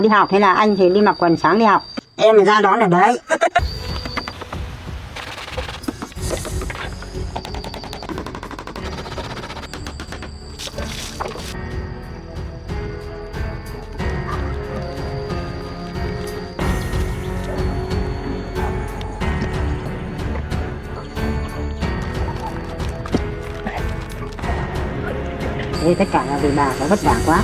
đi học, thế là anh thì đi mặc quần sáng đi học, em là ra đón ở đấy. Thế tất cả là vì bà có vất vả quá.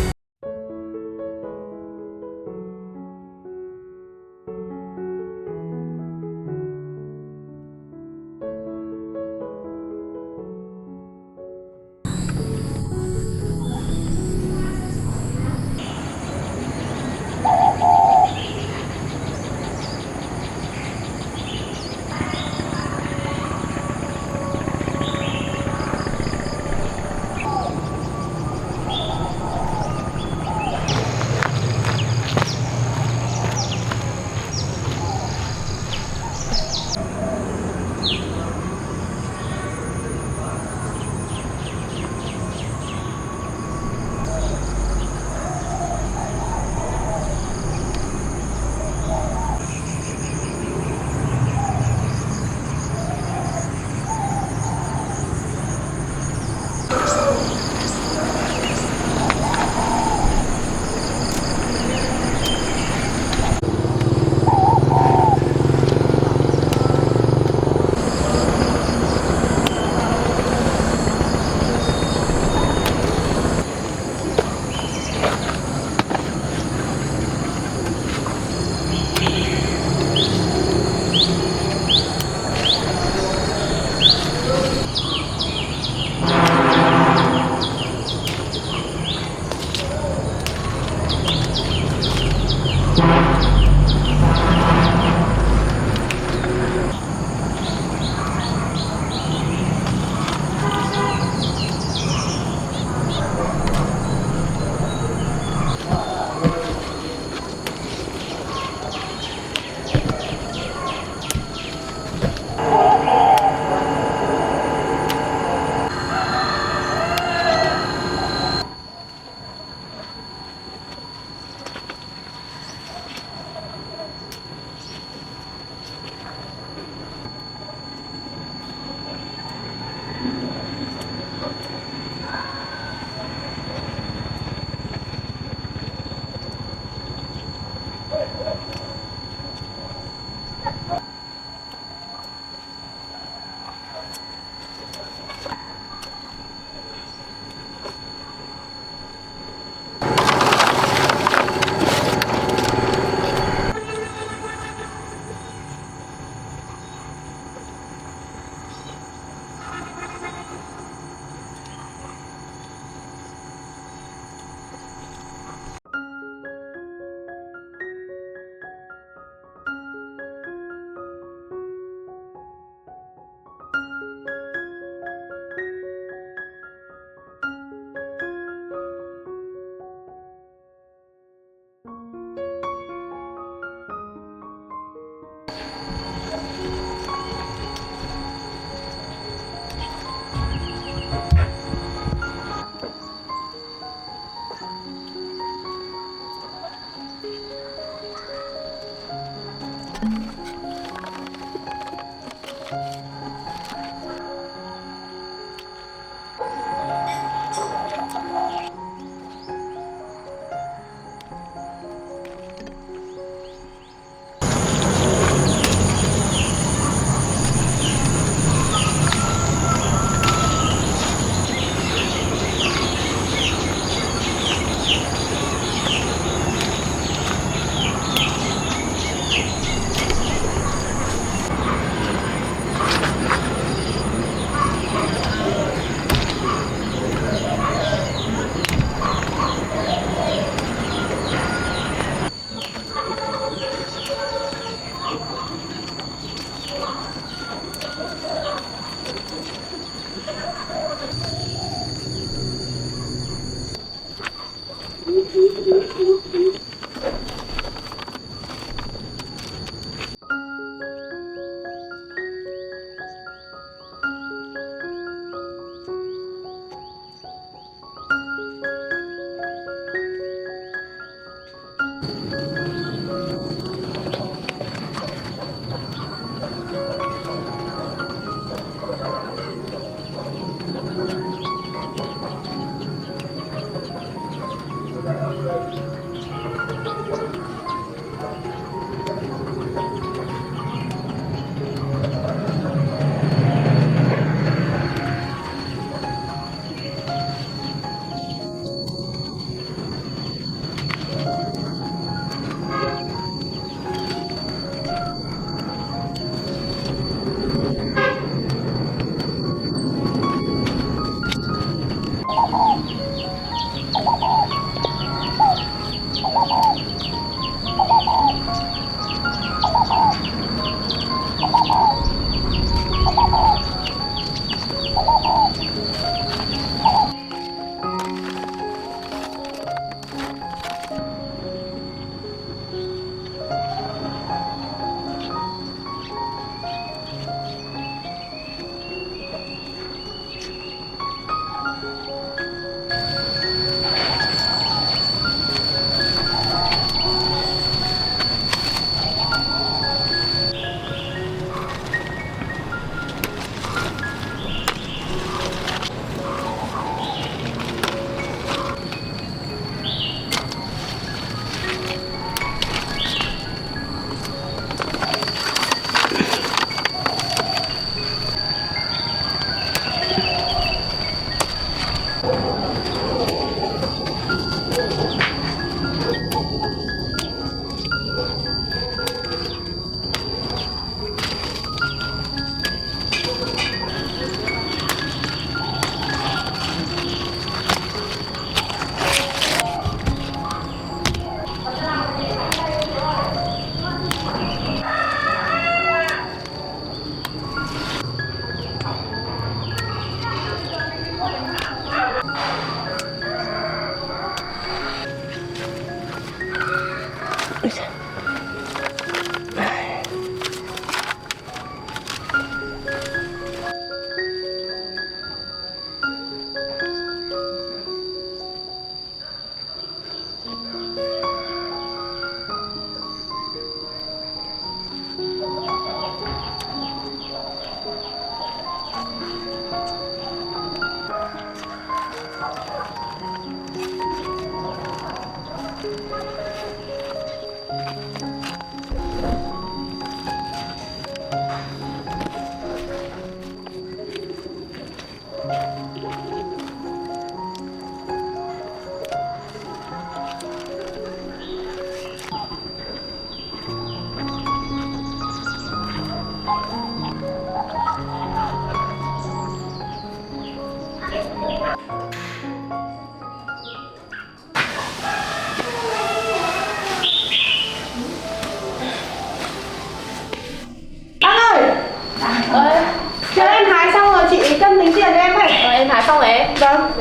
Chờ em hái xong rồi chị cân tính tiền cho em ấy. Em hái xong rồi em. Vâng.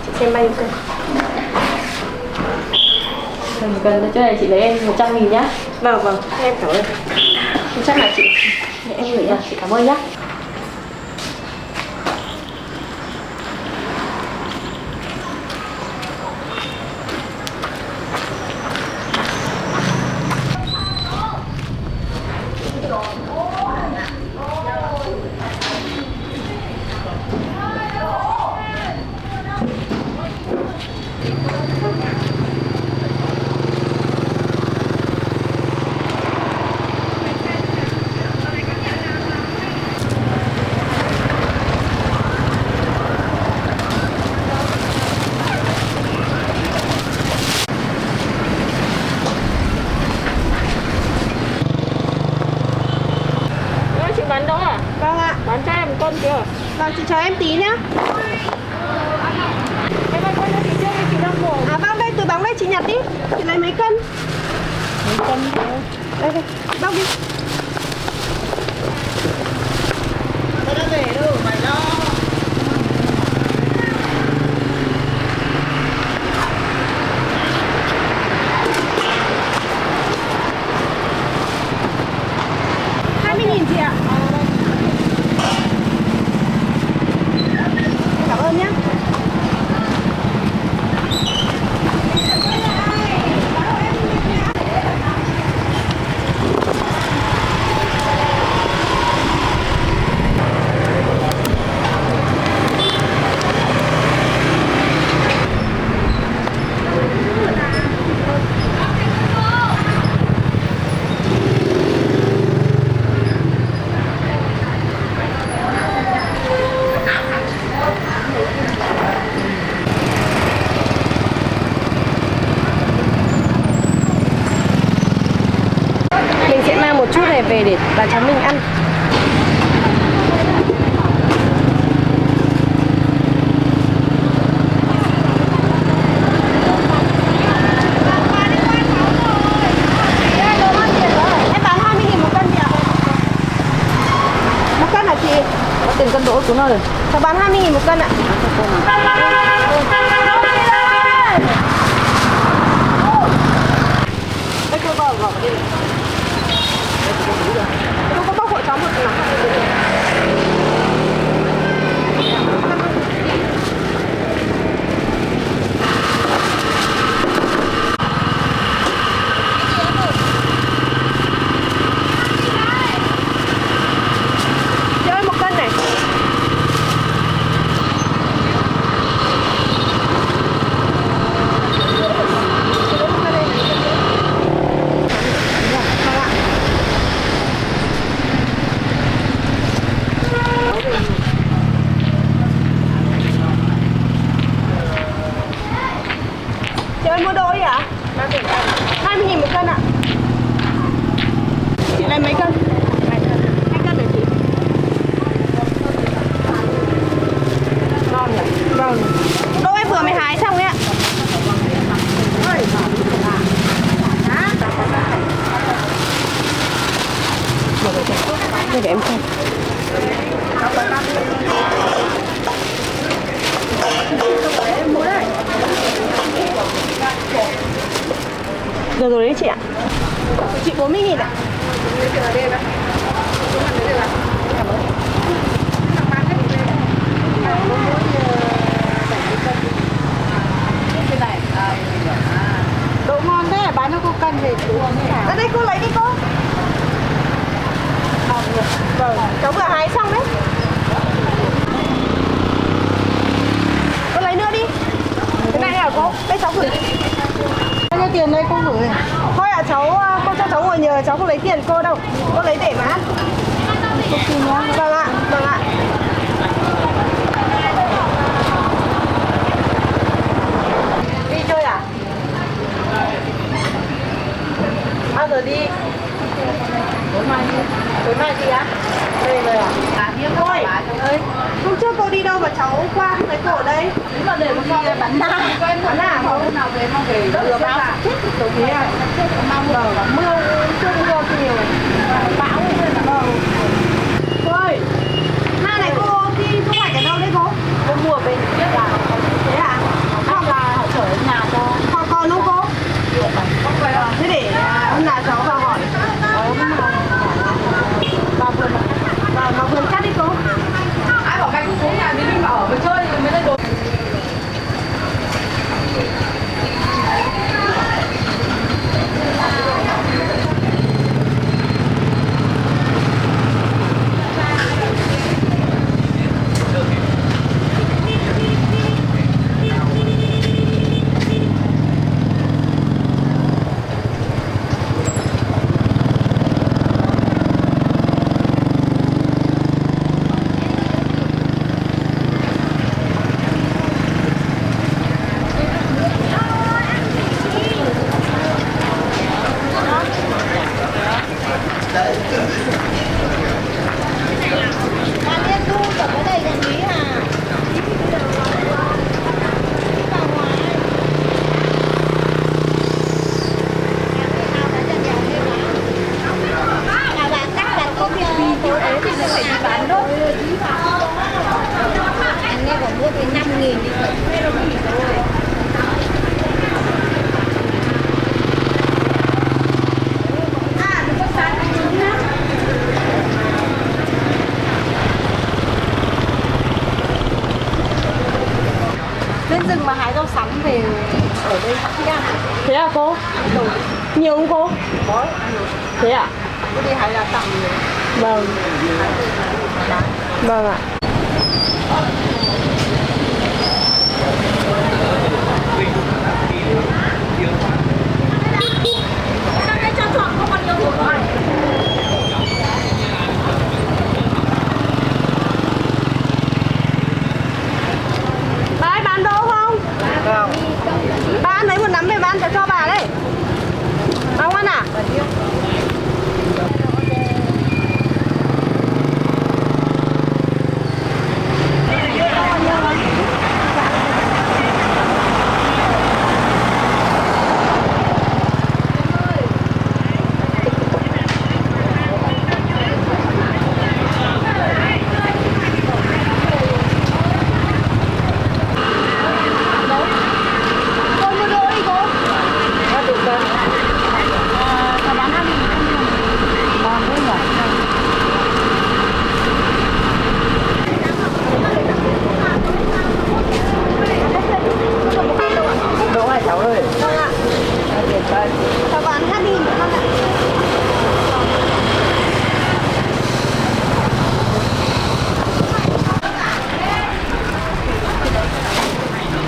Chị xem bao nhiêu cân? Cần chỗ này chị lấy em 100.000 nhá. Vâng vâng, em cảm ơn. Chắc là chị. Để em gửi nhá, chị cảm ơn nhá. Chị bán đó à? Vâng ạ. Bán cho em một con chưa? Vâng, chị chờ em tí nhá. Em ơi, con cho chị chưa, chị đang ngủ. À vâng, đây túi bóng đây chị nhặt đi. Chị lấy mấy cân? Mấy cân thôi. Đây đây, bóc đi. Tôi đã về đâu mày lo. Chị ạ. Cảm ơn nhé. Mình sẽ mang một chút này về để bà cháu mình ăn. Em bán 20.000 một cân chị ạ. Một cân hả chị? Có tiền cân đỗ xuống rồi. Cháu bán 20.000 một cân ạ. Đây cô gõ đi. Cô có bóc hộ cháu một nắm. Chị ơi, một cân này. Chị ơi, mua đôi ạ? 20.000 một cân ạ. Chị lấy mấy cân? 2 cân hả chị? Ngon nhỉ? Vâng. Đỗ em vừa mới hái xong ấy ạ. Đây để em xem. Em mua đây. Được rồi đấy chị ạ. Chị 40.000 ạ. Độ ngon thế, bán cho cô cân về đúng không? Ở đây cô lấy đi cô. Vâng, cháu vừa hái xong đấy. Cô lấy nữa đi. Cái này hả cô? Đây cháu gửi. Bao nhiêu tiền đây cô gửi? Thôi ạ cô cho cháu ngồi nhờ, cháu không lấy tiền cô đâu. Cô lấy để mà ăn. Vâng ạ, vâng ạ. Đi chơi à? Bao giờ đi? Tối mai đi á? Đây rồi à? Thôi, hôm trước cô đi đâu mà cháu qua không thấy cô ở đây? Đúng là để một con bán na. Bán à? Hôm nào về mang về vừa báo chết được thế à? Mưa chưa mưa nhiều. Bão nên là vâng. Thôi, na này cô đi thu hoạch ở đâu đấy cô? Cô mua về biết là Thế à? hoặc là họ chở đến nhà cho. Họ còn không cô? Thế để hôm nào cháu vào hỏi. Vào vườn cắt đi cô. Ai bảo cách xuống nhà mình bảo ở chơi mới lên đồ. Lên rừng mà hái rau sắn về ở đây thích ăn. Thế à cô? Nhiều không cô? Có. Thế à? Cô đi hái là tặng nhiều. Vâng. Vâng ạ. Bà ấy bán đỗ không? Vâng. Bà ăn lấy một nắm về bán cho bà đấy. Bà không ăn à? Cô mua đỗ đi cô. Đỗ hả cháu ơi? Vâng ạ. Cháu bán 2.000 một con ạ.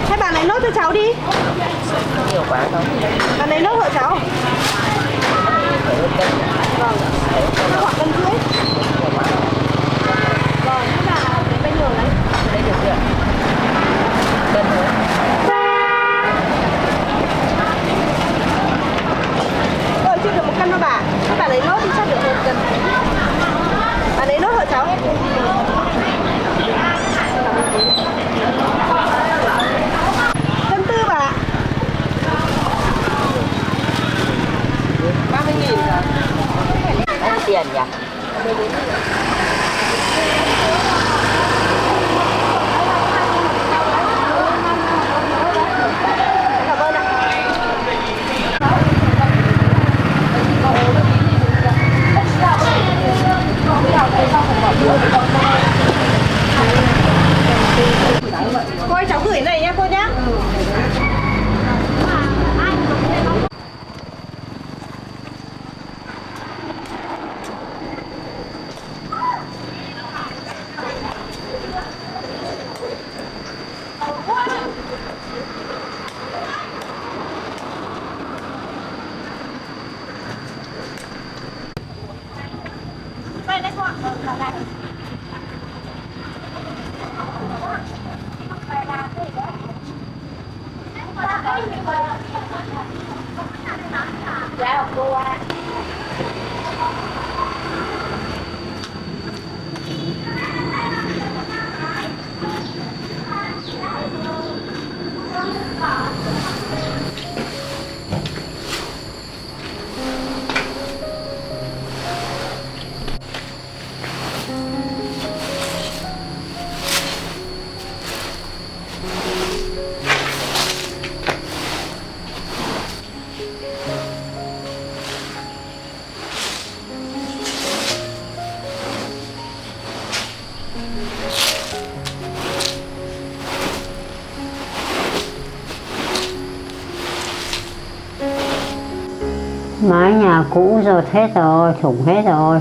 Thế bà lấy nốt cho cháu đi. Nhiều quá không? Bà lấy nốt hộ cháu. Vâng. Nó khoảng cân rưỡi. Vâng, thế là lấy bao nhiêu đấy? Đây được chưa? Cân nữa. Rồi chưa được 1 cân đâu bà. Thế bà lấy nốt thì chắc được 1 cân. Bà lấy nốt hộ cháu. Cân tư bà. 30.000 cả. Ăn tiền nhỉ? Cảm ơn ạ. Cô ơi, cháu gửi này nha cô nhá. Mái nhà cũ rột hết rồi, thủng hết rồi.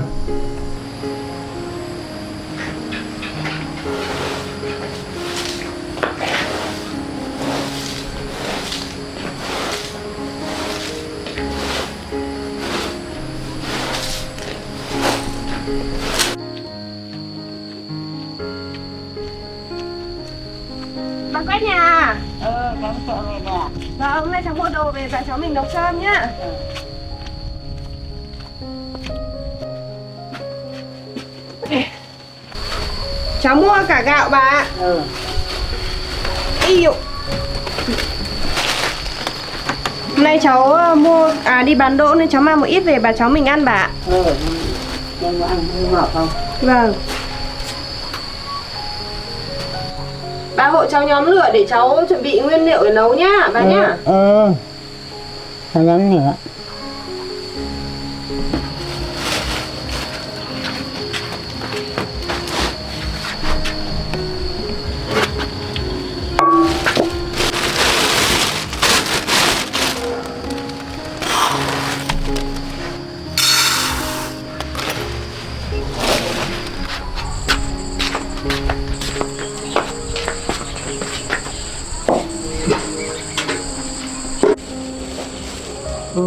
Bác quét nhà. Cháu sợ về nè. Vâng, hôm nay cháu mua đồ về và cháu mình nấu cơm nhá. Cháu mua cả gạo bà ạ. Yêu. Hôm nay cháu đi bán đỗ nên cháu mang một ít về bà cháu mình ăn bà ạ. Em có ăn ngọt không? Vâng. Bà hộ cháu nhóm lửa để cháu chuẩn bị nguyên liệu để nấu nhá, bà nhá. Cháu nhóm lửa.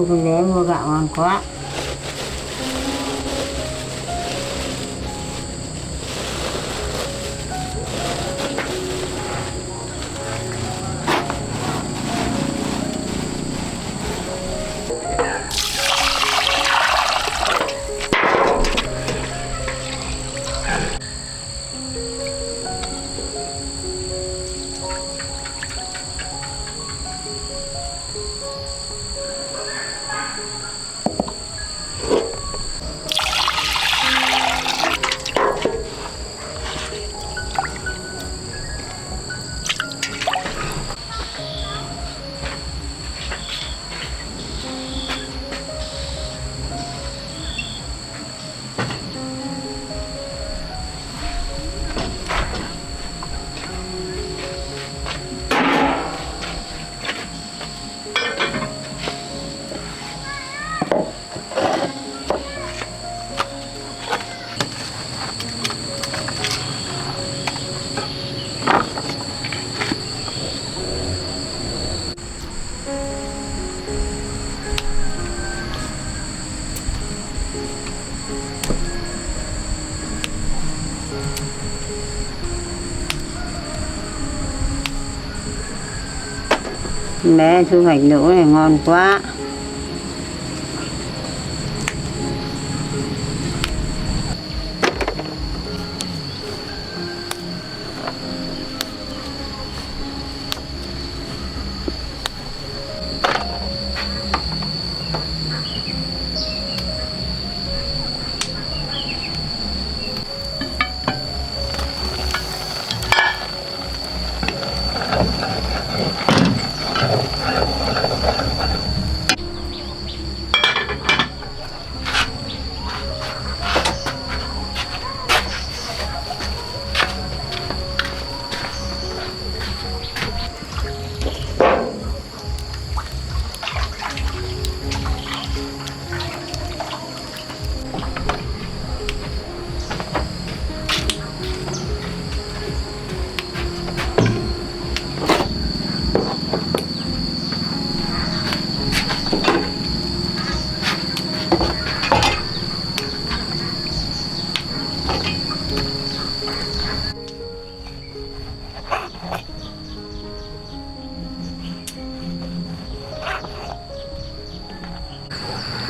Con bé mua gạo ngon quá. Bé thu hoạch đỗ này ngon quá.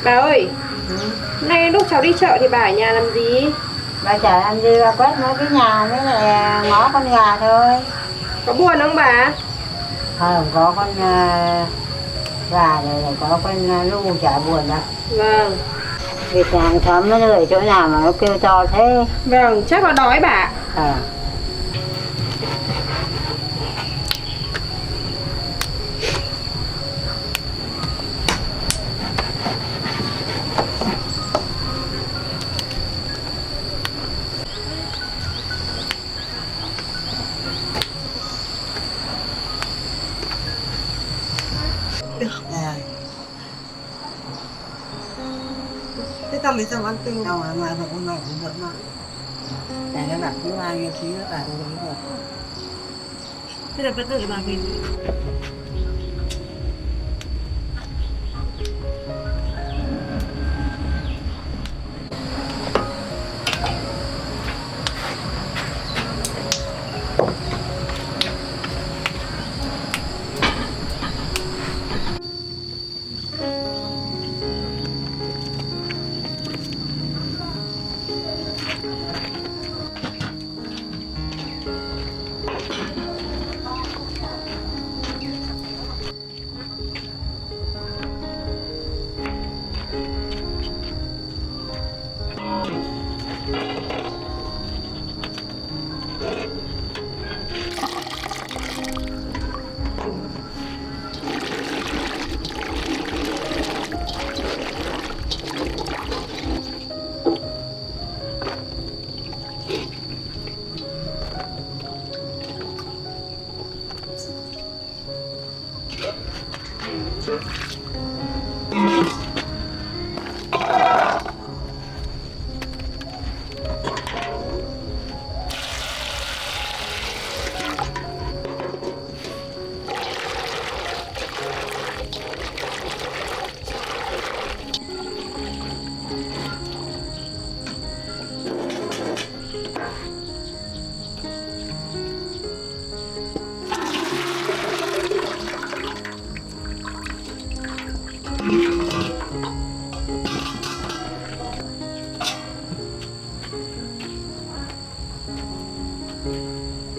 Bà ơi, nay lúc cháu đi chợ thì bà ở nhà làm gì? Bà chở làm gì, bà quét mấy cái nhà với lại ngó con gà thôi. Có buồn không bà? Không có con gà rồi có con lu chả buồn đâu. Vâng. Vì hàng xóm nó ở chỗ nào mà nó kêu to thế. Vâng, chắc là đói bà. Ờ. Thế sao mấy chồng ăn cưng? Đâu mà con mẹ cũng vẫn mà. Này nó đặt thứ hai như khí nó đặt rồi. Thế là vẫn đợi bà về.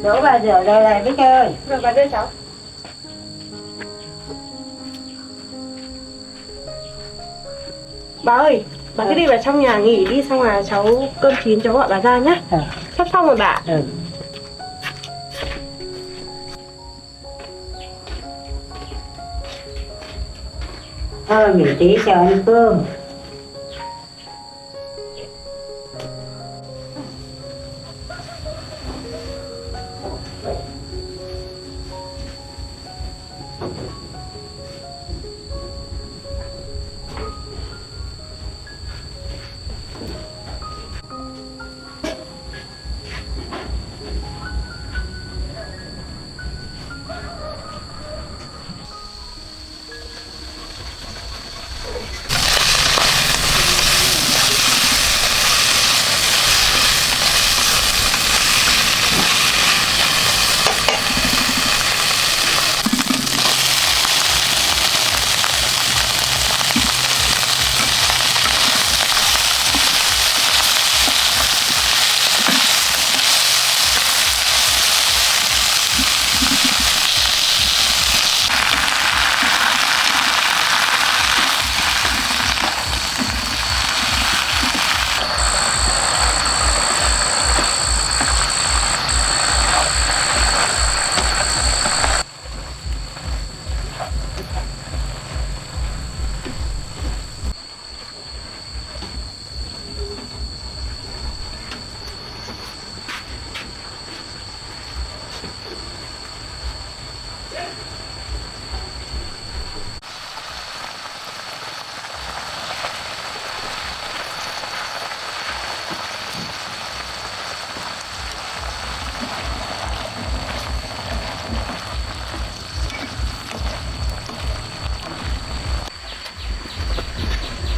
Đổ bà rửa rồi này biết chơi. Vâng, bà đưa cháu. Bà ơi, bà cứ đi vào trong nhà nghỉ đi, xong là cháu cơm chín cháu gọi bà ra nhá. Sắp xong rồi bà. Thôi nghỉ tí cho ăn cơm.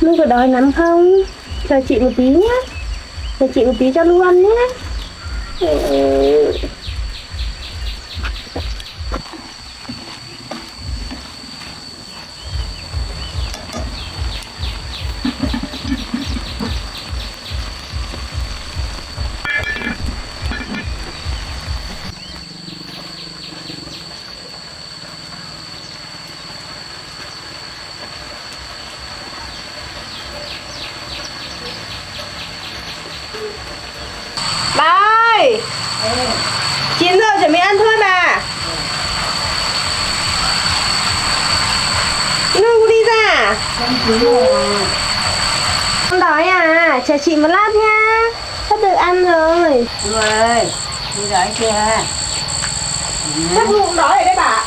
Mình có đói lắm không? Chờ chị một tí nhé. Chờ chị một tí cho luôn nhé. 9 giờ chuẩn bị ăn thôi bà. Nương đi ra. Con đói à? Chờ chị một lát nha. Sắp được ăn rồi. Rồi, đi đói chưa? Chắc Lu cũng đói rồi đấy bà.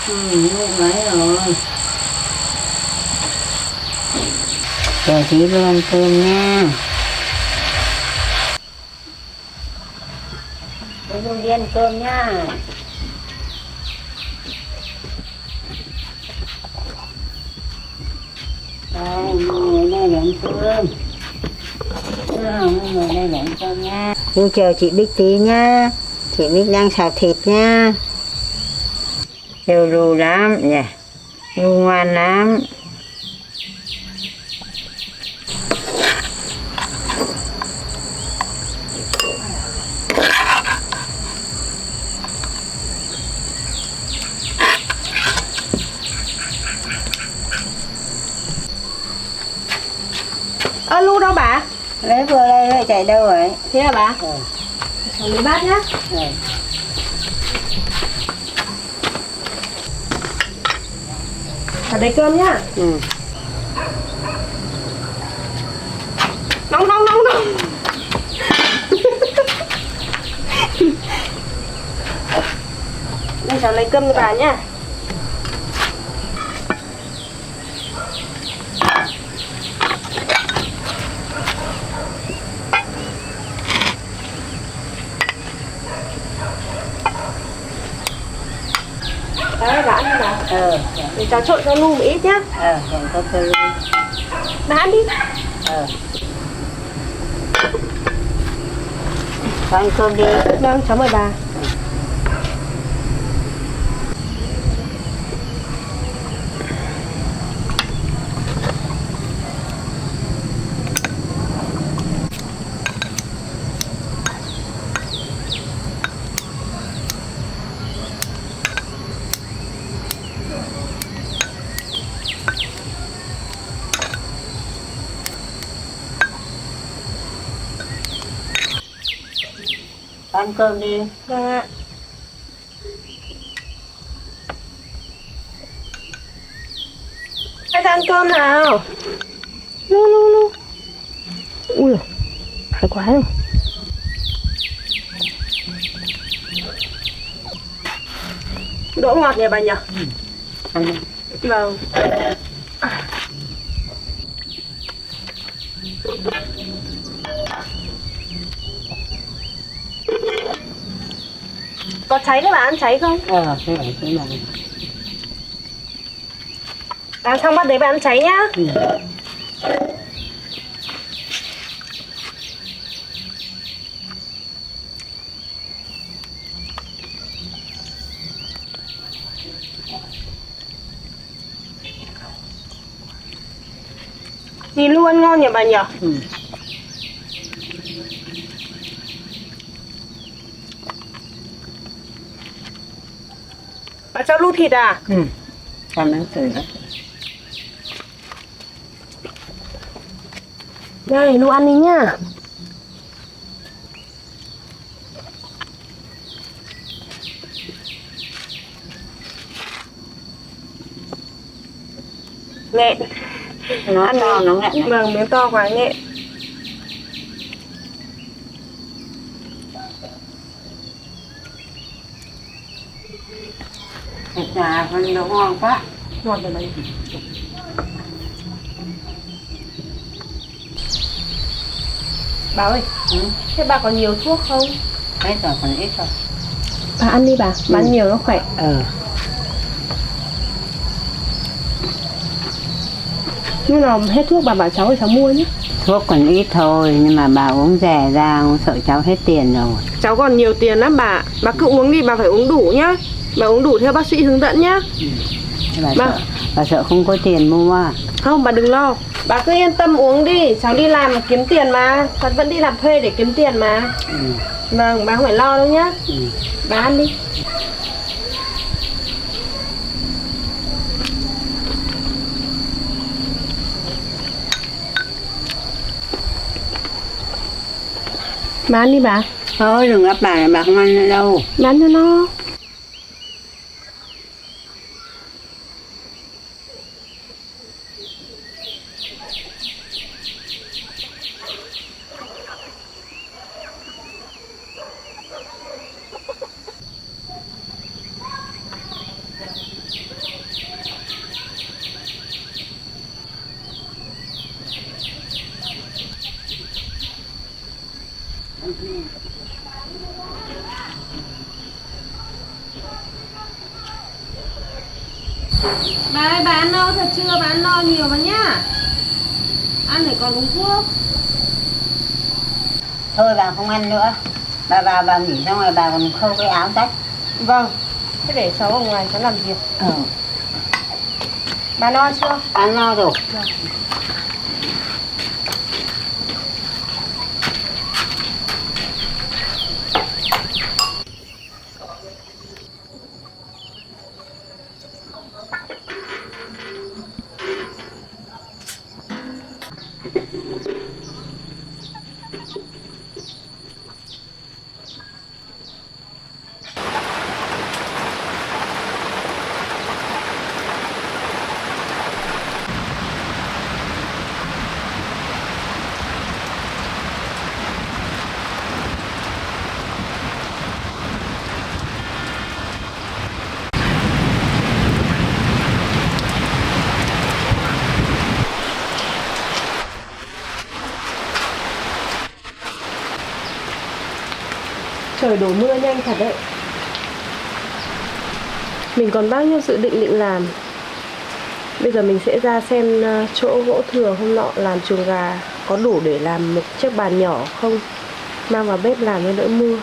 Lúc đấy rồi. Chờ chị luôn ăn cơm nha. Để luôn đi ăn cơm nha. Đây, người đây để ăn cơm. Người đây để ăn cơm nha. Luôn chờ chị Bích tí nha. Chị Bích đang xào thịt nha. Yêu ru lắm nha. Ru ngoan lắm. Lu đâu bà? Lấy vừa đây rồi chạy đâu rồi? Thế à bà? Lấy bát nhá. Ở đây cơm nhá. Nóng. Đây cháu lấy cơm cho bà nhá. Đấy, bà ăn đi nào. Để cháu trộn cho Lu một ít nhá. Còn có cơ luôn. Bà ăn đi. Ăn cơm đi. Vâng, cháu mời bà. Ăn cơm đi. Vâng ạ. Hãy ăn cơm nào. Lu. Ui, phải quá rồi. Đỗ ngọt nhỉ bà nhỉ? Ăn đi. Vâng. Có cháy đấy bà, ăn cháy không? Thế này. Ăn xong bắt đấy bà ăn cháy nhá. Nhìn Lu ăn ngon nhỉ bà nhỉ? Bà cho Lu thịt à? Con ăn thử đó. Đây, Lu ăn đi nhá. Nghẹn. Nó ăn to, nó nghẹn này. Vâng, miếng to quá nghẹn. Thịt gà con nó ngon quá. Ngon rồi đấy. Bà ơi, thế bà có nhiều thuốc không? Hết rồi, còn ít rồi. Bà ăn đi bà, bà ăn nhiều nó khỏe. Nhưng nào hết thuốc bà bảo cháu thì cháu mua nhé. Thuốc còn ít thôi, nhưng mà bà uống rẻ ra, sợ cháu hết tiền rồi. Cháu còn nhiều tiền lắm bà. Bà cứ uống đi, bà phải uống đủ nhá. Bà uống đủ theo bác sĩ hướng dẫn nhá. Bà sợ không có tiền mua. Không, bà đừng lo. Bà cứ yên tâm uống đi. Cháu đi làm kiếm tiền mà. Cháu vẫn đi làm thuê để kiếm tiền mà. Vâng, bà không phải lo đâu nhá. Bà ăn đi. Bán đi bà. Thôi đừng ấp bà không ăn nữa đâu. Bán cho nó. Bà ơi, bà ăn no thật chưa? Bà ăn no nhiều vào nhá. Ăn để còn uống thuốc. Thôi bà không ăn nữa. Bà vào bà nghỉ xong rồi bà còn khâu cái áo rách. Vâng. Thế để cháu ở ngoài cháu làm việc. Bà no chưa? Ăn no rồi. Trời đổ mưa nhanh thật đấy. Mình còn bao nhiêu dự định làm. Bây giờ mình sẽ ra xem chỗ gỗ thừa hôm nọ làm chuồng gà có đủ để làm một chiếc bàn nhỏ không. Mang vào bếp làm cho đỡ mưa.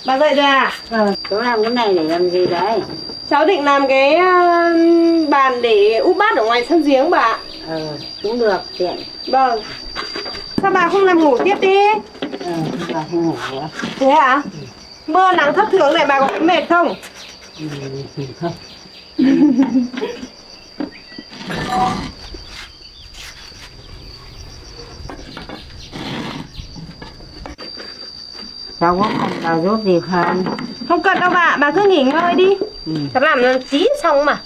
Bà dậy rồi à? Cháu làm cái này để làm gì đấy? Cháu định làm cái bàn để úp bát ở ngoài sân giếng bà ạ. Cũng được, tiện. Vâng. Sao bà không làm ngủ tiếp đi? Bà không ngủ nữa. Thế hả? Mưa nắng thất thường này bà có thấy mệt không? Không. Cháu có cần bà giúp gì không? Không cần đâu bà cứ nghỉ ngơi đi. Cháu làm chín xong mà.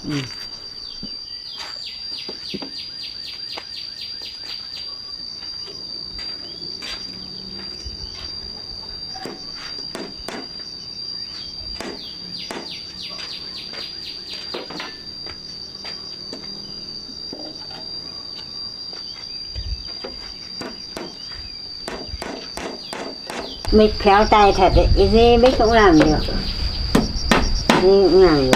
Mít khéo tay thật đấy, cái gì Mít cũng làm được. Gì cũng làm được.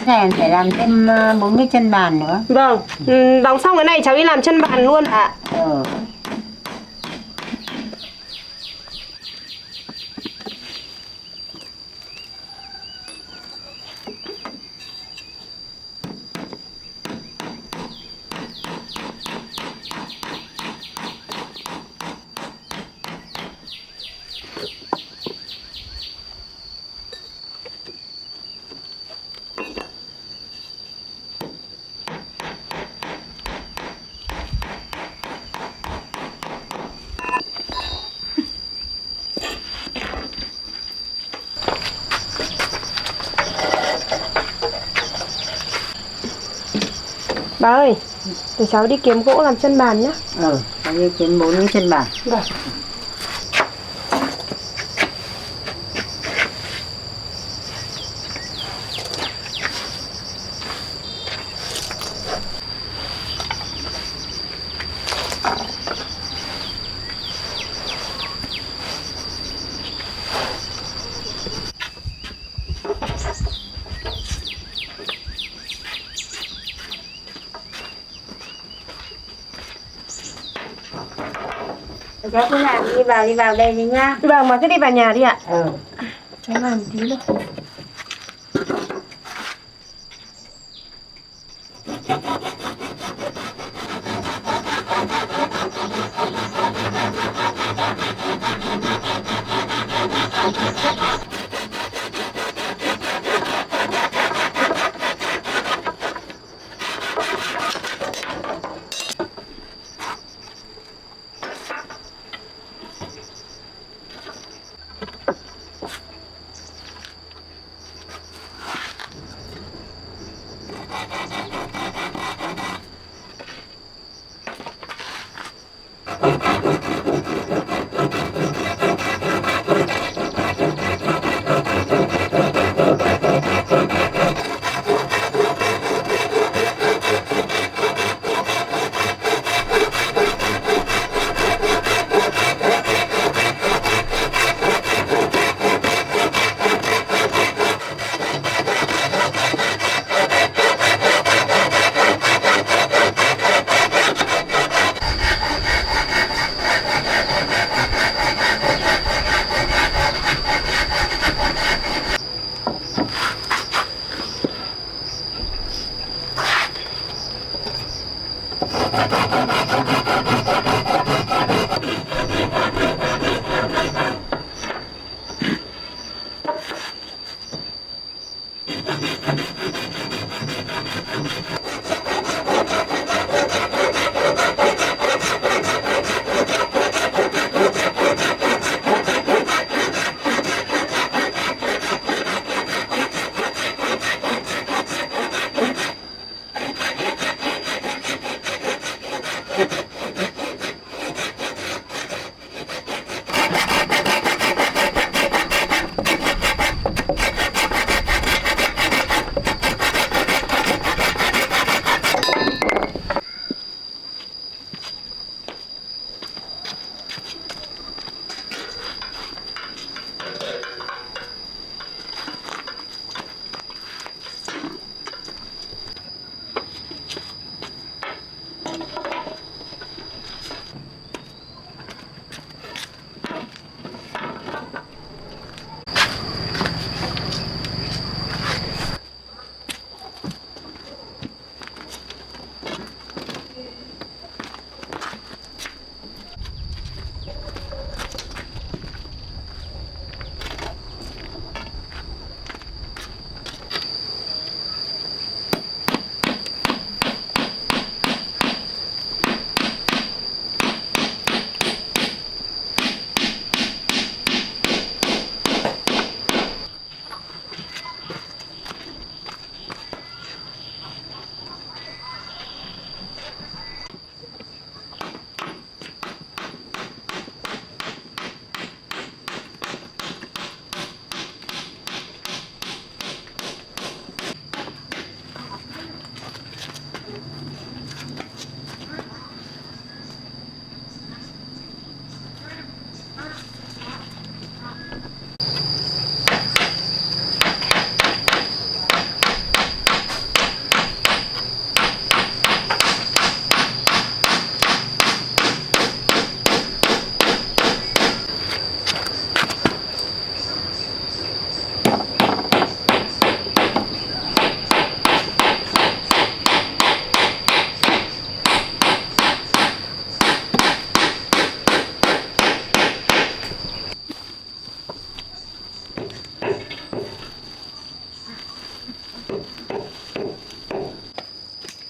Này em phải làm thêm 4 cái chân bàn nữa. Vâng, đóng xong cái này cháu đi làm chân bàn luôn ạ. Bà ơi, để cháu đi kiếm gỗ làm chân bàn nhá. Cháu đi kiếm 4 cái chân bàn. Vâng. cháu cứ làm đi vào đây đi nhá. Vâng, mà cứ đi vào nhà đi ạ. Ừ. Cháu làm tí nữa.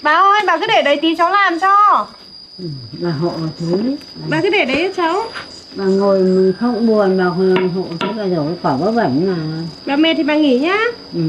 Bà ơi, bà cứ để đấy tí cháu làm cho. Bà hộ thứ. Bà cứ để đấy cho cháu. Bà ngồi mình không buồn, bà hộ thứ bà rồi quả vớ vẩn mà. Bà mệt thì bà nghỉ nhá. Ừ.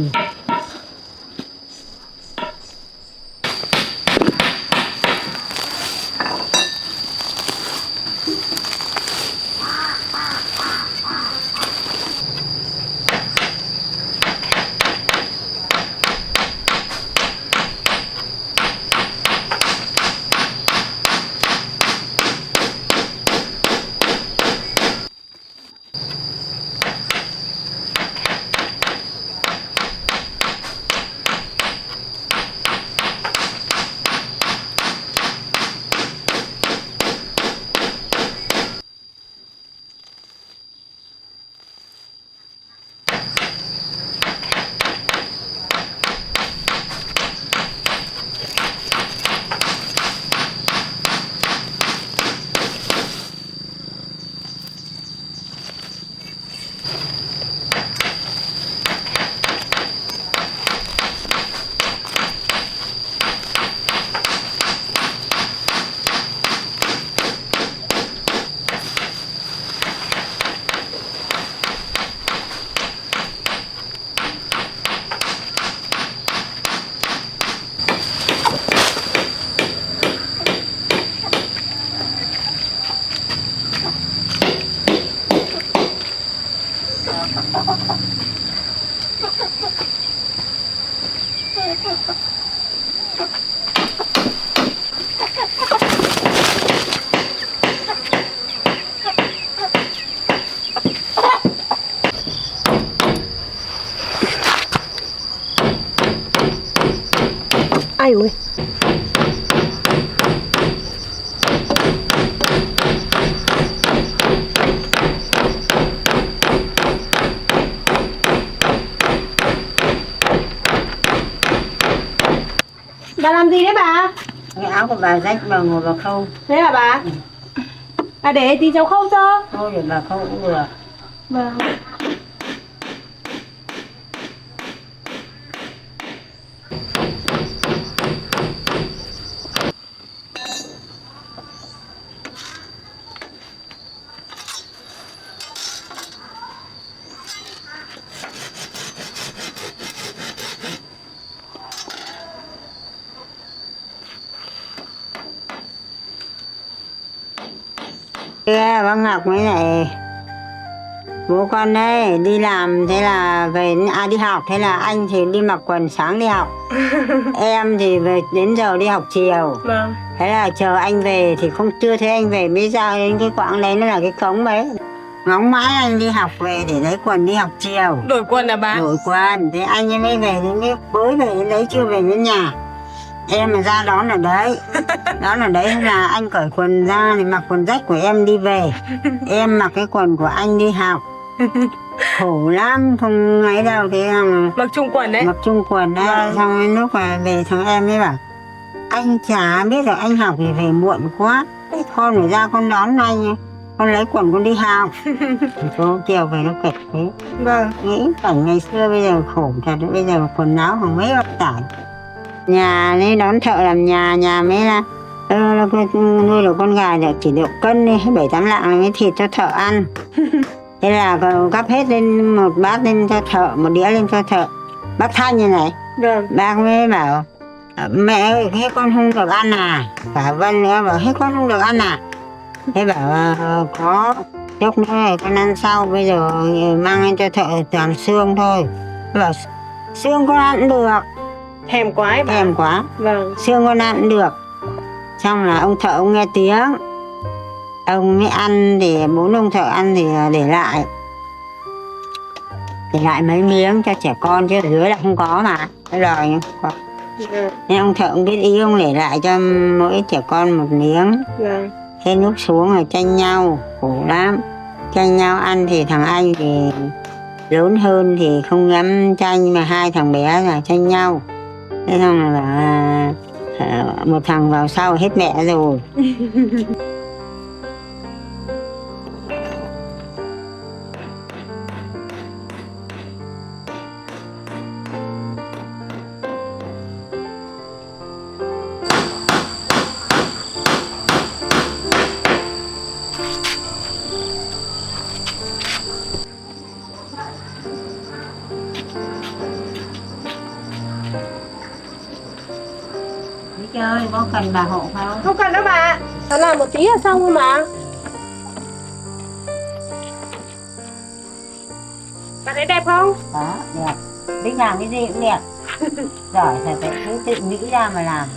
Ai ui. Bà làm gì đấy bà? Cái áo của bà rách mà ngồi bà khâu. Thế à bà? À để tí cháu khâu cho. Thôi để bà khâu cũng vừa. Vâng. Bác Ngọc mới lại bố con đây đi làm, thế là về đi học, thế là anh thì đi mặc quần sáng đi học. Em thì về đến giờ đi học chiều. Vâng. Thế là chờ anh về thì chưa thấy anh về, mới ra đến cái quãng đấy, nó là cái cống đấy. Ngóng mãi anh đi học về để lấy quần đi học chiều. Đổi quần à bà? Đổi quần, thế anh ấy mới về đến cái bới về đến đấy, chưa về đến nhà. Em mà ra đón ở đấy. Đón ở đấy là anh cởi quần ra thì mặc quần rách của em đi về. Em mặc cái quần của anh đi học. Khổ lắm, không ấy đâu. Thế mà Mặc chung quần đấy. mặc chung quần đấy. Vâng. Xong đến lúc mà về thằng em mới bảo anh chả biết rồi, anh học thì về muộn quá, con phải ra con đón anh, con lấy quần con đi học. Cô chiều về nó kịch thế. Vâng. Nghĩ cảnh ngày xưa bây giờ khổ thật, bây giờ quần áo không mấy bác tải. Nhà nên đón thợ làm nhà mới là nuôi được con gà được chỉ được cân đi 7-8 lạng là mới thịt cho thợ ăn. Thế là gắp hết lên một bát lên cho thợ, một đĩa lên cho thợ. Bác Thanh như này. Vâng. Bác mới bảo mẹ ơi, thế con không được ăn à? Cả Vân nữa bảo thế con không được ăn à? Thế bảo có chốc nữa con ăn sau, bây giờ mang lên cho thợ toàn xương thôi. Thế bảo xương con ăn được. Thèm quá ấy bà. Thèm quá. Vâng. Xương con ăn được. Xong là ông thợ ông nghe tiếng, ông mới ăn, để bốn ông thợ ăn thì để lại mấy miếng cho trẻ con, chứ ở dưới là không có mà. Cái lời không có. Vâng. Nên ông thợ ông biết ý, ông để lại cho mỗi trẻ con một miếng. Vâng. Thế lúc xuống rồi tranh nhau, khổ lắm. Tranh nhau ăn thì thằng anh thì lớn hơn thì không dám tranh, mà hai thằng bé là tranh nhau. Thế xong rồi bảo một thằng vào sau hết mẹ rồi. Chơi có cần bà hộ không? Không cần đâu bà. Nó làm một tí là xong thôi mà. Bà thấy đẹp không? Đó, đẹp. Biết làm cái gì cũng đẹp. Giỏi thật đấy, cứ tự nghĩ ra mà làm.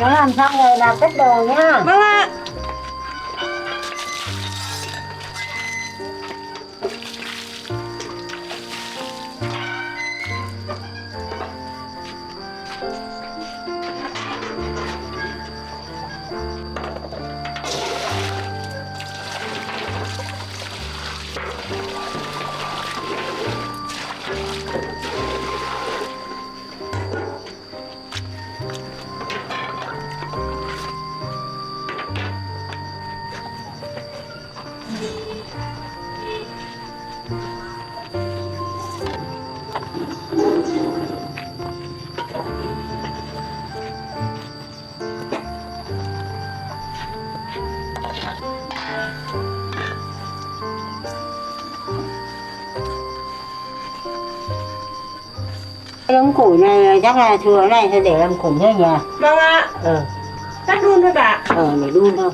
Nó làm xong rồi là cất đồ nhá. Vâng ạ. Đống củi này chắc là thừa này thôi để làm củi thôi nhỉ. Vâng ạ. Cắt luôn thôi bà. Để đun thôi.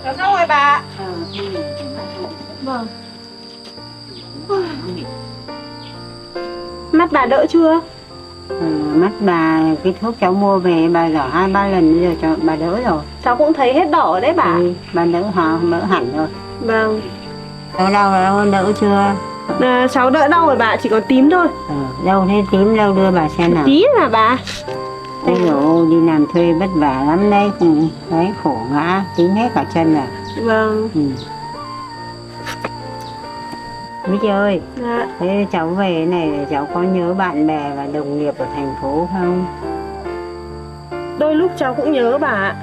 Làm xong rồi bà. Vâng. Mắt bà đỡ chưa? Mắt bà cái thuốc cháu mua về bà giỏ 2-3 lần bây giờ cho bà đỡ rồi. Cháu cũng thấy hết đỏ đấy bà. Bà đỡ hẳn rồi. Vâng. Đau đỡ chưa? Cháu đỡ đau rồi bà, chỉ còn tím thôi. Đâu thế tím đâu đưa bà xem nào. Tí là bà. Ôi dồi ôi, đi làm thuê vất vả lắm đấy. Đấy khổ ngã, tím hết cả chân rồi. Vâng. Mít ơi, Dạ. thế cháu về này cháu có nhớ bạn bè và đồng nghiệp ở thành phố không? Đôi lúc cháu cũng nhớ bà ạ.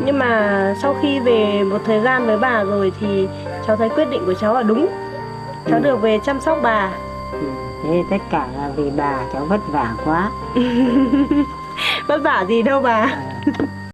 Nhưng mà sau khi về một thời gian với bà rồi thì cháu thấy quyết định của cháu là đúng. Cháu được về chăm sóc bà. Thế tất cả là vì bà, cháu vất vả quá. Vất vả gì đâu bà.